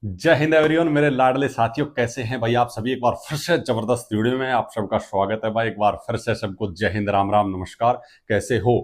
जय हिंद एवरीवन, मेरे लाडले साथियों, कैसे हैं भाई आप सभी। एक बार फिर से जबरदस्त वीडियो में आप सबका स्वागत है भाई। एक बार फिर से सबको जय हिंद, राम राम, नमस्कार। कैसे हो?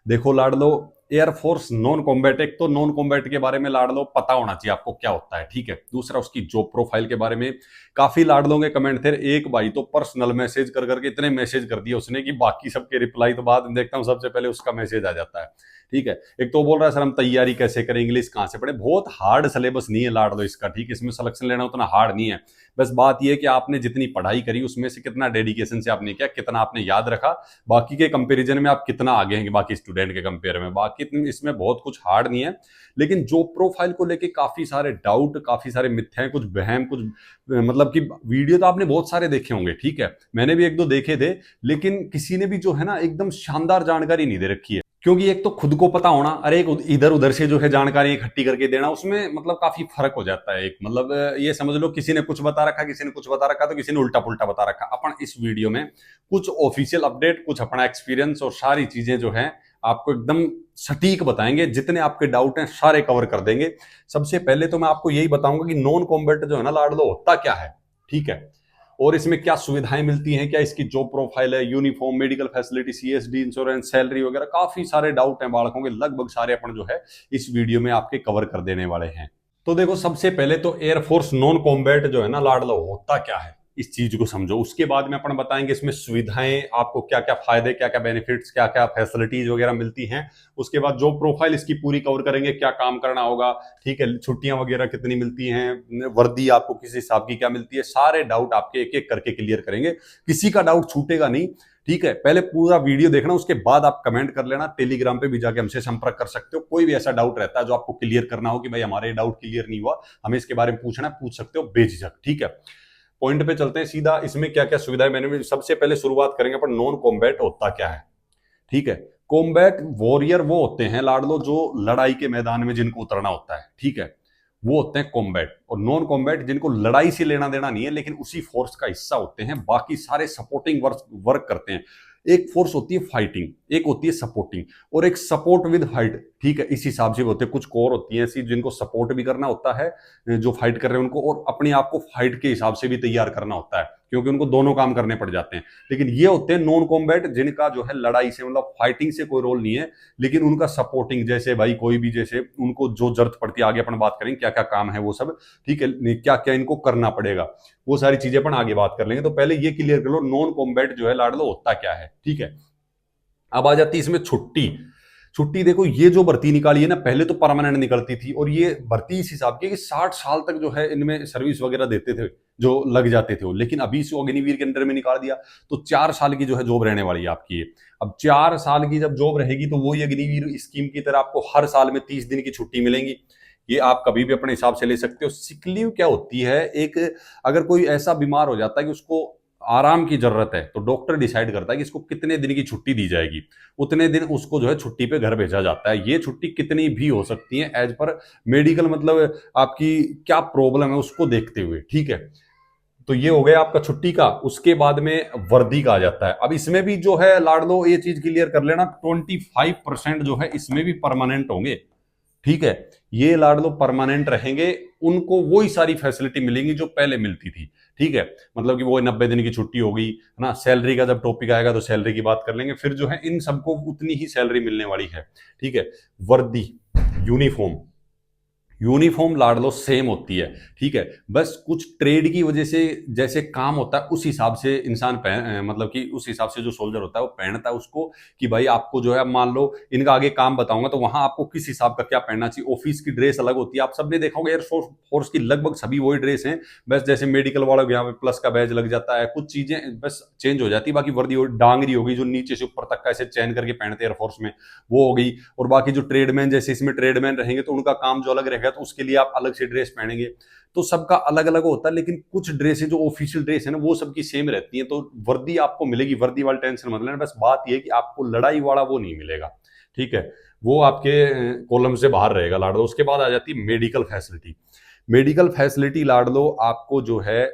देखो लाडलो, एयरफोर्स नॉन कॉम्बैट, एक तो नॉन कॉम्बैट के बारे में लाडलो पता होना चाहिए आपको क्या होता है, ठीक है। दूसरा, उसकी जॉब प्रोफाइल के बारे में काफी लाडलों के कमेंट थे। एक भाई तो पर्सनल मैसेज कर करके इतने मैसेज कर दिए उसने कि बाकी सबके रिप्लाई तो बाद में देखता हूँ, सबसे पहले उसका मैसेज आ जाता है, ठीक है। एक तो बोल रहा है सर हम तैयारी कैसे करें, इंग्लिश कहाँ से पढ़े। बहुत हार्ड सिलेबस नहीं है लाड़ लो इसका, ठीक है। इसमें सिलेक्शन लेना उतना हार्ड नहीं है। बस बात यह है कि आपने जितनी पढ़ाई करी उसमें से कितना डेडिकेशन से आपने किया, कितना आपने याद रखा, बाकी के कंपैरिजन में आप कितना आगे हैं बाकी स्टूडेंट के कंपेयर में। बाकी इसमें बहुत कुछ हार्ड नहीं है। लेकिन जॉब प्रोफाइल को लेके काफी सारे डाउट, काफी सारे मिथ्या हैं, कुछ बहम, कुछ मतलब कि वीडियो तो आपने बहुत सारे देखे होंगे, ठीक है। मैंने भी एक दो देखे थे, लेकिन किसी ने भी जो है ना एकदम शानदार जानकारी नहीं दे रखी है। क्योंकि एक तो खुद को पता होना, अरे एक इधर उधर से जो है जानकारी इकट्ठी करके देना, उसमें मतलब काफी फर्क हो जाता है। एक मतलब ये समझ लो किसी ने कुछ बता रखा, किसी ने कुछ बता रखा, तो किसी ने उल्टा पुल्टा बता रखा। अपन इस वीडियो में कुछ ऑफिशियल अपडेट, कुछ अपना एक्सपीरियंस और सारी चीजें जो है आपको एकदम सटीक बताएंगे। जितने आपके डाउट हैं सारे कवर कर देंगे। सबसे पहले तो मैं आपको यही बताऊंगा कि नॉन कॉम्बैट जो है ना लाडलो, होता क्या है, ठीक है, और इसमें क्या सुविधाएं मिलती हैं, क्या इसकी जॉब प्रोफाइल है, uniform, medical facility, CSD, insurance, salary वगैरह काफी सारे डाउट हैं बालकों के। लगभग सारे अपन जो है इस वीडियो में आपके कवर कर देने वाले हैं। तो देखो, सबसे पहले तो एयरफोर्स नॉन कॉम्बैट जो है ना लाडलो, होता क्या है, इस चीज को समझो। उसके बाद में अपन बताएंगे इसमें सुविधाएं, आपको क्या क्या फायदे, क्या क्या बेनिफिट्स, क्या क्या फैसिलिटीज वगैरह मिलती हैं। उसके बाद जॉब प्रोफाइल इसकी पूरी कवर करेंगे, क्या काम करना होगा, ठीक है, छुट्टियां वगैरह कितनी मिलती हैं, वर्दी आपको किस हिसाब की क्या मिलती है। सारे डाउट आपके एक एक करके क्लियर करेंगे, किसी का डाउट छूटेगा नहीं, ठीक है। पहले पूरा वीडियो देखना, उसके बाद आप कमेंट कर लेना। टेलीग्राम पे भी जाके हमसे संपर्क कर सकते हो। कोई भी ऐसा डाउट रहता है जो आपको क्लियर करना हो कि भाई हमारे डाउट क्लियर नहीं हुआ, हमें इसके बारे में पूछना, पूछ सकते हो बेझिझक, ठीक है। पॉइंट पे चलते हैं सीधा। इसमें क्या क्या सुविधाएं, मैंने सबसे पहले शुरुआत करेंगे पर नॉन कॉम्बैट होता क्या है, ठीक है। कॉम्बैट वॉरियर वो होते हैं लाडलो जो लड़ाई के मैदान में जिनको उतरना होता है, ठीक है, वो होते हैं कॉम्बैट। और नॉन कॉम्बैट जिनको लड़ाई से लेना देना नहीं है लेकिन उसी फोर्स का हिस्सा होते हैं, बाकी सारे सपोर्टिंग वर्क करते हैं। एक फोर्स होती है फाइटिंग, एक होती है सपोर्टिंग, और एक सपोर्ट विद फाइट, ठीक है। इस हिसाब से होते हैं। कुछ कोर होती है ऐसी जिनको सपोर्ट भी करना होता है जो फाइट कर रहे हैं उनको, और अपने आप को फाइट के हिसाब से भी तैयार करना होता है, क्योंकि उनको दोनों काम करने पड़ जाते हैं। लेकिन ये होते हैं नॉन कॉम्बैट जिनका जो है लड़ाई से मतलब फाइटिंग से कोई रोल नहीं है, लेकिन उनका सपोर्टिंग, जैसे भाई कोई भी, जैसे उनको जो जरूरत पड़ती है, आगे अपन बात करेंगे क्या क्या काम है वो सब, ठीक है, क्या क्या इनको करना पड़ेगा, वो सारी चीजें अपन आगे बात कर लेंगे। तो पहले ये क्लियर कर लो नॉन कॉम्बैट जो है लाडलो होता क्या है, ठीक है। अब आ जाती है इसमें छुट्टी। छुट्टी देखो, ये जो भर्ती निकाली है ना, पहले तो परमानेंट निकलती थी, और ये भर्ती इस हिसाब की कि 60 साल तक जो है इनमें सर्विस वगैरह देते थे, जो लग जाते थे वो। लेकिन अभी इसको अग्निवीर के अंडर में निकाल दिया, तो 4 साल की जो है जॉब रहने वाली है आपकी। अब 4 साल की जब जॉब रहेगी तो वही अग्निवीर स्कीम की तरह आपको हर साल में 30 दिन की छुट्टी मिलेंगी। ये आप कभी भी अपने हिसाब से ले सकते हो। सिक लीव क्या होती है, एक अगर कोई ऐसा बीमार हो जाता है कि उसको आराम की जरूरत है, तो डॉक्टर डिसाइड करता है कि इसको कितने दिन की छुट्टी दी जाएगी, उतने दिन उसको जो है छुट्टी पे घर भेजा जाता है। ये छुट्टी कितनी भी हो सकती है एज पर मेडिकल, मतलब आपकी क्या प्रॉब्लम है उसको देखते हुए, ठीक है। तो ये हो गया आपका छुट्टी का। उसके बाद में वर्दी का आ जाता है। अब इसमें भी जो है लाडलो, ये चीज क्लियर कर लेना, 25% जो है इसमें भी परमानेंट होंगे, ठीक है। ये लाडलो परमानेंट रहेंगे, उनको वही सारी फैसिलिटी मिलेंगी जो पहले मिलती थी, ठीक है। मतलब कि वो 90 दिन की छुट्टी होगी, है ना। सैलरी का जब टॉपिक आएगा तो सैलरी की बात कर लेंगे। फिर जो है इन सबको उतनी ही सैलरी मिलने वाली है, ठीक है। वर्दी, यूनिफॉर्म, यूनिफॉर्म लाडलो सेम होती है, ठीक है। बस कुछ ट्रेड की वजह से जैसे काम होता है उस हिसाब से इंसान मतलब कि उस हिसाब से जो सोल्जर होता है वो पहनता है उसको, कि भाई आपको जो है, अब मान लो इनका आगे काम बताऊंगा तो वहां आपको किस हिसाब का क्या पहनना चाहिए। ऑफिस की ड्रेस अलग होती है, आप सबने देखा होगा एयरफोर्स फोर्स की लगभग सभी वही ड्रेस हैं। बस जैसे मेडिकल वालों के यहाँ पे प्लस का बैज लग जाता है, कुछ चीजें बस चेंज हो जाती है। बाकी वर्दी डांगरी होगी जो नीचे से ऊपर तक का ऐसे चैन करके पहनते हैं एयरफोर्स में, वो हो गई। और बाकी जो ट्रेडमैन, जैसे इसमें ट्रेडमैन रहेंगे तो उनका काम जो अलग रहेगा, तो उसके लिए आप अलग से ड्रेस पहनेंगे। तो सबका अलग अलग होता है, लेकिन कुछ ड्रेसें जो ऑफिशियल ड्रेस है ना वो सबकी सेम रहती है। तो वर्दी आपको मिलेगी, वर्दी वाली टेंशन मत लेना। बस बात यह है कि आपको लड़ाई वाला वो नहीं मिलेगा, ठीक है, वो आपके कॉलम से बाहर रहेगा लाडलो। उसके बाद आ जाती है मेडिकल फैसिलिटी। मेडिकल फैसिलिटी लाडलो आपको जो है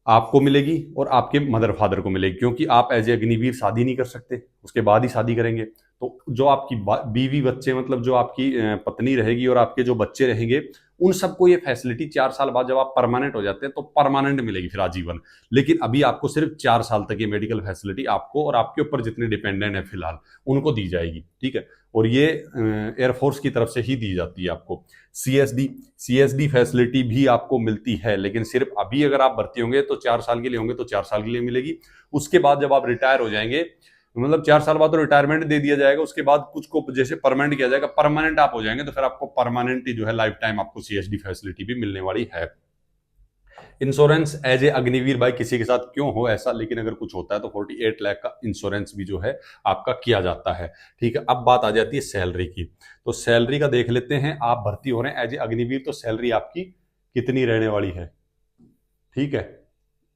आपको मिलेगी और आपके मदर फादर को मिलेगी, क्योंकि आप एज ए अग्निवीर शादी नहीं कर सकते, उसके बाद ही शादी करेंगे। तो जो आपकी बीवी बच्चे, मतलब जो आपकी पत्नी रहेगी और आपके जो बच्चे रहेंगे, उन सबको ये फैसिलिटी 4 साल बाद जब आप परमानेंट हो जाते हैं तो परमानेंट मिलेगी फिर आजीवन। लेकिन अभी आपको सिर्फ 4 साल तक ये मेडिकल फैसिलिटी आपको और आपके ऊपर जितने डिपेंडेंट है फिलहाल उनको दी जाएगी, ठीक है। और ये एयरफोर्स की तरफ से ही दी जाती है आपको। सीएसडी फैसिलिटी भी आपको मिलती है, लेकिन सिर्फ अभी अगर आप भर्ती होंगे तो 4 साल के लिए होंगे तो 4 साल के लिए मिलेगी। उसके बाद जब आप रिटायर हो जाएंगे, मतलब 4 साल बाद तो रिटायरमेंट दे दिया जाएगा, उसके बाद कुछ को जैसे परमानेंट किया जाएगा, परमानेंट आप हो जाएंगे तो फिर आपको परमानेंट ही जो है लाइफ टाइम आपको सीएसडी फैसिलिटी भी मिलने वाली है। इंश्योरेंस एज ए अग्निवीर भाई किसी के साथ क्यों हो ऐसा, लेकिन अगर कुछ होता है तो 48 लाख का इंश्योरेंस भी जो है आपका किया जाता है, ठीक है। अब बात आ जाती है सैलरी की, तो सैलरी का देख लेते हैं। आप भर्ती हो रहे हैं एज ए अग्निवीर तो सैलरी आपकी कितनी रहने वाली है, ठीक है।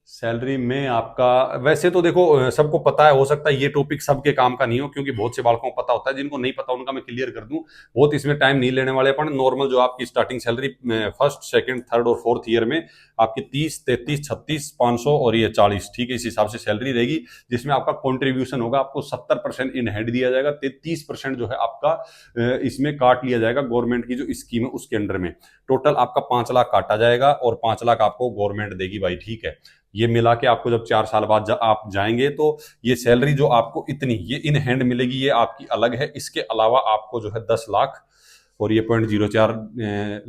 सैलरी में आपका वैसे तो देखो सबको पता है, हो सकता है ये टॉपिक सबके काम का नहीं हो क्योंकि बहुत से बालकों को पता होता है, जिनको नहीं पता उनका मैं क्लियर कर दूं। बहुत इसमें टाइम नहीं लेने वाले, अपन नॉर्मल जो आपकी starting salary first second third और फोर्थ ईयर में आपकी 30 33 36 500 और ये 40, ठीक है, इस हिसाब से सैलरी रहेगी। जिसमें आपका कॉन्ट्रीब्यूशन होगा, आपको 70% इन हैंड दिया जाएगा, 30% जो है आपका इसमें काट लिया जाएगा गवर्नमेंट की जो स्कीम है उसके अंडर में। टोटल आपका 5 लाख काटा जाएगा और 5 लाख आपको गवर्नमेंट देगी भाई, ठीक है। ये मिला के आपको जब 4 साल बाद आप जाएंगे तो ये सैलरी जो आपको इतनी ये इन हैंड मिलेगी, ये आपकी अलग है। इसके अलावा आपको जो है 10 लाख और ये 0.04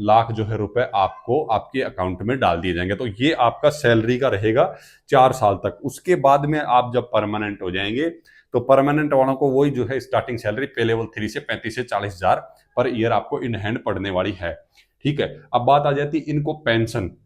लाख जो है रुपए आपको आपके अकाउंट में डाल दिए जाएंगे। तो ये आपका सैलरी का रहेगा 4 साल तक। उसके बाद में आप जब परमानेंट हो जाएंगे तो परमानेंट वालों को वही जो है स्टार्टिंग सैलरी पे लेवल 3 से 35 से 40 हजार पर ईयर आपको इन हैंड पड़ने वाली है, ठीक है। अब बात आ जाती है इनको पेंशन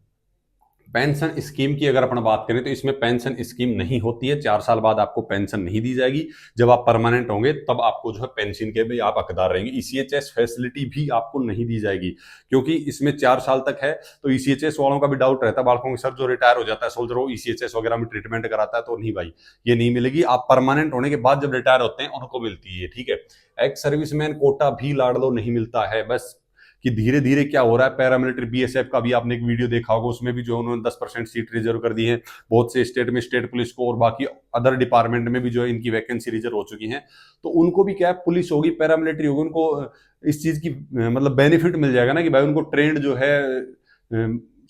स्कीम की। अगर अपन बात करें तो इसमें पेंशन स्कीम नहीं होती है, 4 साल बाद आपको पेंशन नहीं दी जाएगी। जब आप परमानेंट होंगे तब आपको जो है पेंशन के भी आप हकदार रहेंगे। ईसीएचएस फैसिलिटी भी आपको नहीं दी जाएगी क्योंकि इसमें 4 साल तक है। तो ईसीएचएस वालों का भी डाउट रहता है बालकों के, सर जो रिटायर हो जाता है सोल्जर वो ईसीएचएस वगैरह में ट्रीटमेंट कराता है, तो नहीं भाई ये नहीं मिलेगी। आप परमानेंट होने के बाद जब रिटायर होते हैं उनको मिलती है, ठीक है। एक्स सर्विसमैन कोटा भी लाडलो नहीं मिलता है, बस कि धीरे धीरे क्या हो रहा है। पैरामिलिट्री बीएसएफ का भी आपने एक वीडियो देखा होगा, उसमें भी जो उन्होंने 10% सीट रिजर्व कर दी है। बहुत से स्टेट में स्टेट पुलिस को और बाकी अदर डिपार्टमेंट में भी जो है इनकी वैकेंसी रिजर्व हो चुकी है। तो उनको भी क्या है, पुलिस होगी पैरामिलिट्री होगी, उनको इस चीज की मतलब बेनिफिट मिल जाएगा ना कि भाई उनको ट्रेंड जो है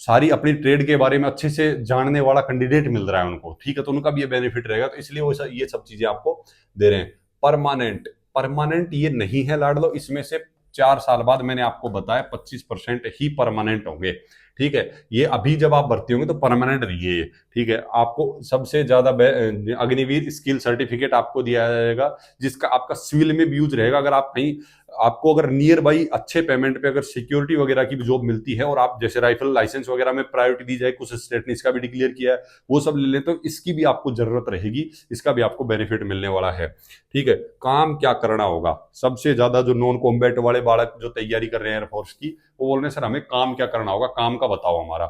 सारी अपनी ट्रेड के बारे में अच्छे से जानने वाला कैंडिडेट मिल रहा है उनको, ठीक है। तो उनका भी ये बेनिफिट रहेगा, तो इसलिए वो ये सब चीजें आपको दे रहे हैं। परमानेंट ये नहीं है लाडलो, इसमें से 4 साल बाद मैंने आपको बताया 25% ही परमानेंट होंगे, ठीक है। ये अभी जब आप भर्ती होंगे तो परमानेंट रहिए, ठीक है। आपको सबसे ज्यादा अग्निवीर स्किल सर्टिफिकेट आपको दिया जाएगा जिसका आपका सिविल में भी यूज रहेगा। अगर आप कहीं आपको अगर नियर बाई अच्छे पेमेंट पे अगर सिक्योरिटी वगैरह की भी जॉब मिलती है और आप जैसे राइफल लाइसेंस वगैरह में प्रायोरिटी दी जाए, कुछ स्टेट ने इसका भी डिक्लेयर किया है, वो सब ले लें तो इसकी भी आपको जरूरत रहेगी, इसका भी आपको बेनिफिट मिलने वाला है, ठीक है। काम क्या करना होगा, सबसे ज्यादा जो नॉन कॉम्बैट वाले बालक जो तैयारी कर रहे हैं एयरफोर्स की, वो बोल रहे हैं सर हमें काम क्या करना होगा, काम का बताओ हमारा।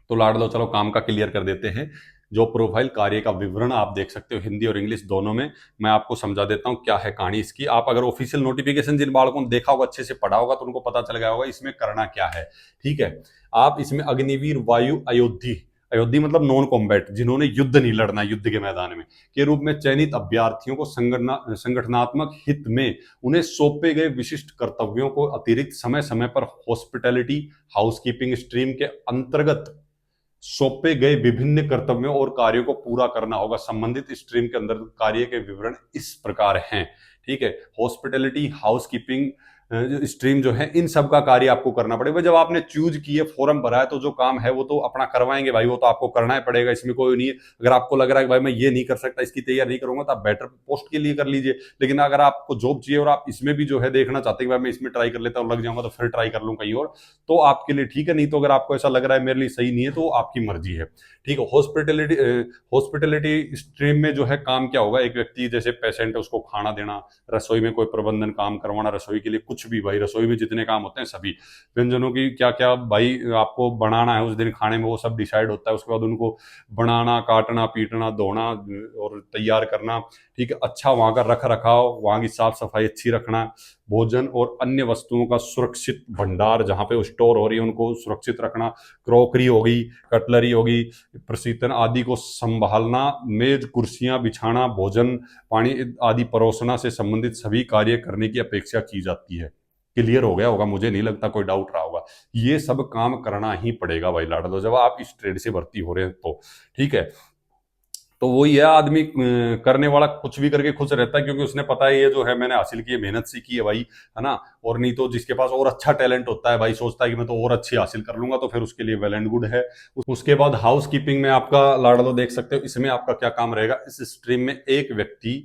तो लाडलो चलो काम का क्लियर कर देते हैं। जो प्रोफाइल कार्य का विवरण आप देख सकते हो हिंदी और इंग्लिश दोनों में, मैं आपको समझा देता हूं क्या है कहानी इसकी। आप अगर ऑफिशियल नोटिफिकेशन जिन बालकों ने देखा होगा, अच्छे से पढ़ा होगा, तो उनको पता चल गया होगा इसमें करना क्या है, ठीक है। आप इसमें अग्निवीर वायु अयोध्या मतलब नॉन कॉम्बैट, जिन्होंने युद्ध नहीं लड़ना युद्ध के मैदान में, के रूप में चयनित अभ्यर्थियों को संगठनात्मक हित में उन्हें सौंपे गए विशिष्ट कर्तव्यों को अतिरिक्त समय समय पर हॉस्पिटैलिटी हाउसकीपिंग स्ट्रीम के अंतर्गत सौंपे गए विभिन्न कर्तव्यों और कार्यों को पूरा करना होगा। संबंधित स्ट्रीम के अंदर कार्य के विवरण इस प्रकार हैं, ठीक है। हॉस्पिटैलिटी हाउसकीपिंग स्ट्रीम जो है इन सब का कार्य आपको करना पड़ेगा। जब आपने चूज किए फॉर्म भरा है तो जो काम है वो तो अपना करवाएंगे भाई, वो तो आपको करना ही पड़ेगा, इसमें कोई नहीं है। अगर आपको लग रहा है कि भाई मैं ये नहीं कर सकता, इसकी तैयारी नहीं करूंगा, तो आप बेटर पोस्ट के लिए कर लीजिए। लेकिन अगर आपको जॉब चाहिए और आप इसमें भी जो है देखना चाहते हैं कि भाई मैं इसमें ट्राई कर लेता हूँ, लग जाऊंगा तो फिर ट्राई कर लूँ कहीं और, तो आपके लिए ठीक है। नहीं तो अगर आपको ऐसा लग रहा है मेरे लिए सही नहीं है तो आपकी मर्जी है, ठीक है। हॉस्पिटैलिटी स्ट्रीम में जो है काम क्या होगा, एक व्यक्ति जैसे पेशेंट है उसको खाना देना, रसोई में कोई प्रबंधन काम करवाना, रसोई के लिए कुछ भी भाई, रसोई में जितने काम होते हैं सभी व्यंजनों की क्या क्या भाई आपको बनाना है उस दिन खाने में, वो सब डिसाइड होता है। उसके बाद उनको बनाना, काटना, पीटना, धोना और तैयार करना, ठीक है। अच्छा वहां का रख रखाव, वहां की साफ सफाई अच्छी रखना, भोजन और अन्य वस्तुओं का सुरक्षित भंडार जहां पे स्टोर हो रही है उनको सुरक्षित रखना, क्रॉकरी होगी, कटलरी होगी, प्रशीतन आदि को संभालना, मेज कुर्सियां बिछाना, भोजन पानी आदि परोसना से संबंधित सभी कार्य करने की अपेक्षा की जाती है, क्लियर हो गया होगा, मुझे नहीं लगता कोई डाउट रहा होगा। ये सब काम करना ही पड़ेगा भाई लाडलो, जब आप इस ट्रेड से भर्ती हो रहे हैं तो ठीक है। तो वो ये आदमी करने वाला कुछ भी करके खुश रहता है, क्योंकि उसने पता है ये जो है मैंने हासिल की है, मेहनत से की है भाई, है ना। और नहीं तो जिसके पास और अच्छा टैलेंट होता है भाई, सोचता है कि मैं तो और अच्छी हासिल कर लूंगा, तो फिर उसके लिए वेल एंड गुड है। उसके बाद हाउस कीपिंग में आपका लाडलो देख सकते हो, इसमें आपका क्या काम रहेगा। इस स्ट्रीम में एक व्यक्ति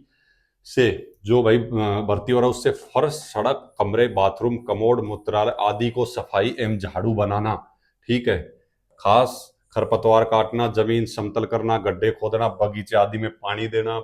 से जो भाई भर्ती हो रहा है उससे फर्श, सड़क, कमरे, बाथरूम, कमोड, मूत्रालय आदि को सफाई एवं झाड़ू बनाना, ठीक है। खास खरपतवार काटना, जमीन समतल करना, गड्ढे खोदना, बगीचे आदि में पानी देना,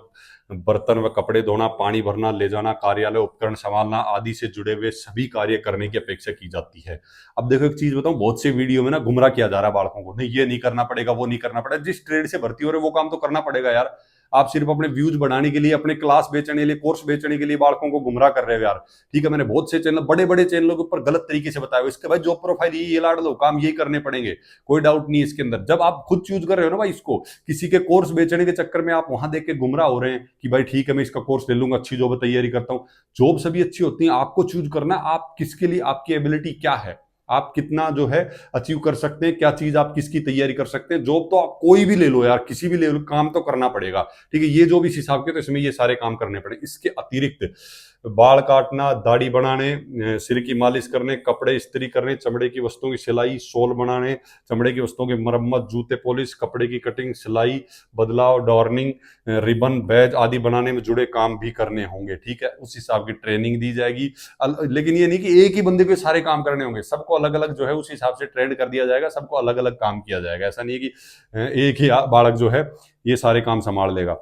बर्तन व कपड़े धोना, पानी भरना, ले जाना, कार्यालय उपकरण संभालना आदि से जुड़े हुए सभी कार्य करने की अपेक्षा की जाती है। अब देखो एक चीज बताऊं, बहुत से वीडियो में ना गुमराह किया जा रहा है बालकों को, नहीं ये नहीं करना पड़ेगा, वो नहीं करना पड़ेगा। जिस ट्रेड से भर्ती हो रहे वो काम तो करना पड़ेगा यार। आप सिर्फ अपने व्यूज बढ़ाने के लिए, अपने क्लास बेचने के लिए, कोर्स बेचने के लिए बालकों को गुमराह कर रहे हो यार। ठीक है, मैंने बहुत से चैनल, बड़े बड़े चैनलों के ऊपर गलत तरीके से बताया, इसके भाई जॉब प्रोफाइल ये लाड़ लो, काम यही करने पड़ेंगे, कोई डाउट नहीं है इसके अंदर। जब आप खुद चूज कर रहे हो ना भाई इसको, किसी के कोर्स बेचने के चक्कर में आप वहां देख के गुमराह हो रहे हैं कि भाई ठीक है मैं इसका कोर्स ले लूंगा, अच्छी जॉब तैयारी करता हूं। जॉब सभी अच्छी होती है, आपको चूज करना आप किसके लिए, आपकी एबिलिटी क्या है, आप कितना जो है अचीव कर सकते हैं, क्या चीज आप किसकी तैयारी कर सकते हैं। जॉब तो आप कोई भी ले लो यार, किसी भी ले लो, काम तो करना पड़ेगा। ठीक है, ये जो भी हिसाब के, तो इसमें ये सारे काम करने पड़े। इसके अतिरिक्त बाल काटना, दाढ़ी बनाने, सिर की मालिश करने, कपड़े इस्त्री करने, चमड़े की वस्तुओं की सिलाई, सोल बनाने, चमड़े की वस्तुओं की मरम्मत, जूते पॉलिश, कपड़े की कटिंग, सिलाई, बदलाव, डॉर्निंग, रिबन, बैज आदि बनाने में जुड़े काम भी करने होंगे। ठीक है, उस हिसाब की ट्रेनिंग दी जाएगी। लेकिन ये नहीं कि एक ही बंदे को सारे काम करने होंगे, सबको अलग अलग जो है उस हिसाब से ट्रेंड कर दिया जाएगा, सबको अलग अलग काम किया जाएगा। ऐसा नहीं है कि एक ही बालक जो है ये सारे काम संभाल लेगा।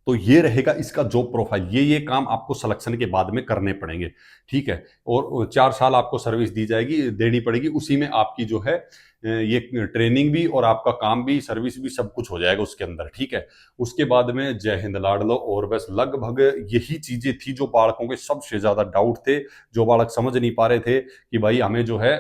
तो ये रहेगा इसका जॉब प्रोफाइल, ये काम आपको सिलेक्शन के बाद में करने पड़ेंगे। ठीक है, और 4 साल आपको सर्विस दी जाएगी, देनी पड़ेगी, उसी में आपकी जो है ये ट्रेनिंग भी और आपका काम भी, सर्विस भी, सब कुछ हो जाएगा उसके अंदर। ठीक है, उसके बाद में जय हिंद लाडलो। और बस लगभग यही चीजें थी जो बालकों के सबसे ज्यादा डाउट थे, जो बालक समझ नहीं पा रहे थे कि भाई हमें जो है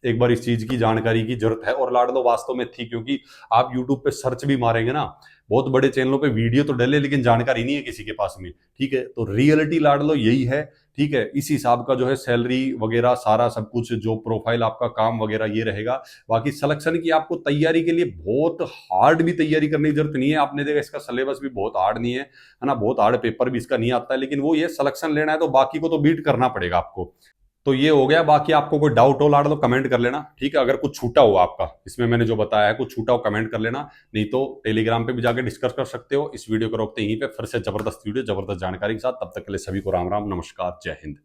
एक बार इस चीज की जानकारी की जरूरत है। और लाडलो वास्तव में थी, क्योंकि आप यूट्यूब पे सर्च भी मारेंगे ना, बहुत बड़े चैनलों पे वीडियो तो डले लेकिन जानकारी नहीं है किसी के पास में। ठीक है, तो रियलिटी लाडलो यही है। ठीक है, इस हिसाब का जो है सैलरी वगैरह सारा सब कुछ, जो प्रोफाइल आपका काम वगैरह ये रहेगा। बाकी सिलेक्शन की आपको तैयारी के लिए बहुत हार्ड भी तैयारी करने की जरूरत नहीं है। आपने देखा इसका सिलेबस भी बहुत हार्ड नहीं है ना, बहुत हार्ड पेपर भी इसका नहीं आता है, लेकिन वो ये सिलेक्शन लेना है तो बाकी को तो बीट करना पड़ेगा आपको। तो ये हो गया। बाकी आपको कोई डाउट हो लाड़ लो कमेंट कर लेना। ठीक है, अगर कुछ छूटा हो आपका इसमें मैंने जो बताया है, कुछ छूटा हो कमेंट कर लेना, नहीं तो टेलीग्राम पे भी जाके डिस्कस कर सकते हो। इस वीडियो को रोकते यहीं पे, फिर से जबरदस्त वीडियो जबरदस्त जानकारी के साथ, तब तक के लिए सभी को राम राम, नमस्कार, जय हिंद।